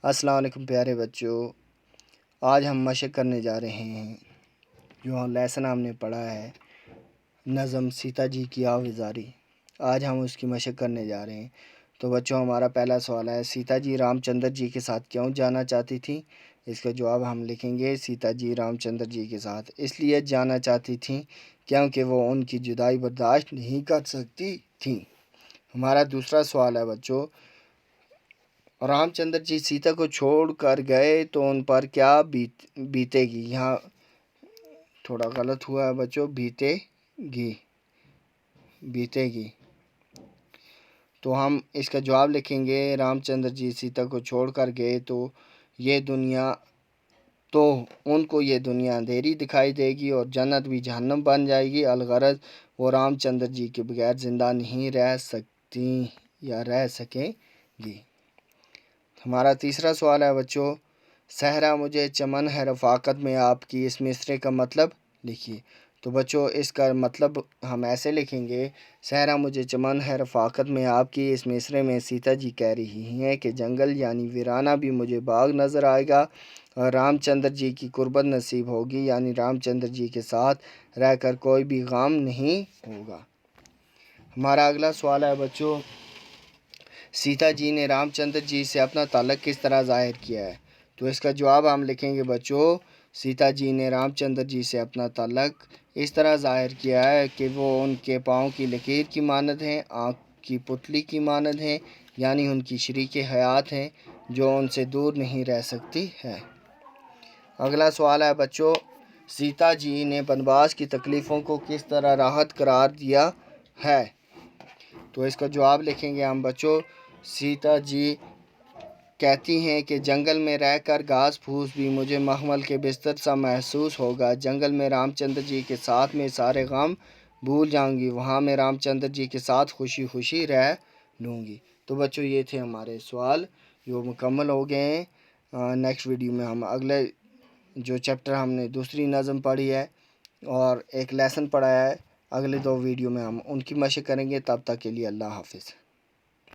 السلام علیکم پیارے بچوں، آج ہم مشق کرنے جا رہے ہیں۔ جو لیسن ہم نے پڑھا ہے نظم سیتا جی کی آوازاری، آج ہم اس کی مشق کرنے جا رہے ہیں۔ تو بچوں ہمارا پہلا سوال ہے، سیتا جی رام چندر جی کے ساتھ کیوں جانا چاہتی تھیں؟ اس کا جواب ہم لکھیں گے، سیتا جی رام چندر جی کے ساتھ اس لیے جانا چاہتی تھیں کیونکہ وہ ان کی جدائی برداشت نہیں کر سکتی تھیں۔ ہمارا دوسرا سوال ہے بچوں، رام چندر جی سیتا کو چھوڑ کر گئے تو ان پر کیا بیتے گی؟ یہاں تھوڑا غلط ہوا ہے بچوں، بیتے گی تو ہم اس کا جواب لکھیں گے، رام چندر جی سیتا کو چھوڑ کر گئے تو ان کو یہ دنیا اندھیری دکھائی دے گی اور جنت بھی جہنم بن جائے گی۔ الغرض وہ رام چندر جی کے بغیر زندہ نہیں رہ سکتی یا رہ سکیں گی۔ ہمارا تیسرا سوال ہے بچوں، صحرا مجھے چمن ہے رفاقت میں آپ کی، اس مصرعے کا مطلب لکھیے۔ تو بچوں اس کا مطلب ہم ایسے لکھیں گے، صحرا مجھے چمن ہے رفاقت میں آپ کی، اس مصرعے میں سیتا جی کہہ رہی ہیں کہ جنگل یعنی ویرانہ بھی مجھے باغ نظر آئے گا اور رام چندر جی کی قربت نصیب ہوگی، یعنی رام چندر جی کے ساتھ رہ کر کوئی بھی غم نہیں ہوگا۔ ہمارا اگلا سوال ہے بچوں، سیتا جی نے رام چندر جی سے اپنا تعلق کس طرح ظاہر کیا ہے؟ تو اس کا جواب ہم لکھیں گے بچوں، سیتا جی نے رام چندر جی سے اپنا تعلق اس طرح ظاہر کیا ہے کہ وہ ان کے پاؤں کی لکیر کی مانند ہیں، آنکھ کی پتلی کی مانند ہیں، یعنی ان کی شریک حیات ہیں جو ان سے دور نہیں رہ سکتی ہے۔ اگلا سوال ہے بچوں، سیتا جی نے بنواس کی تکلیفوں کو کس طرح راحت قرار دیا ہے؟ تو اس کا جواب لکھیں گے ہم بچوں، سیتا جی کہتی ہیں کہ جنگل میں رہ کر گھاس پھوس بھی مجھے محمل کے بستر سا محسوس ہوگا، جنگل میں رام چندر جی کے ساتھ میں سارے غم بھول جاؤں گی، وہاں میں رام چندر جی کے ساتھ خوشی خوشی رہ لوں گی۔ تو بچوں یہ تھے ہمارے سوال جو مکمل ہو گئے ہیں۔ نیکسٹ ویڈیو میں ہم اگلے جو چیپٹر ہم نے دوسری نظم پڑھی ہے اور ایک لیسن پڑھا ہے، اگلے 2 ویڈیو میں ہم ان کی مشق کریں گے۔ تب تک کے لیے اللہ حافظ۔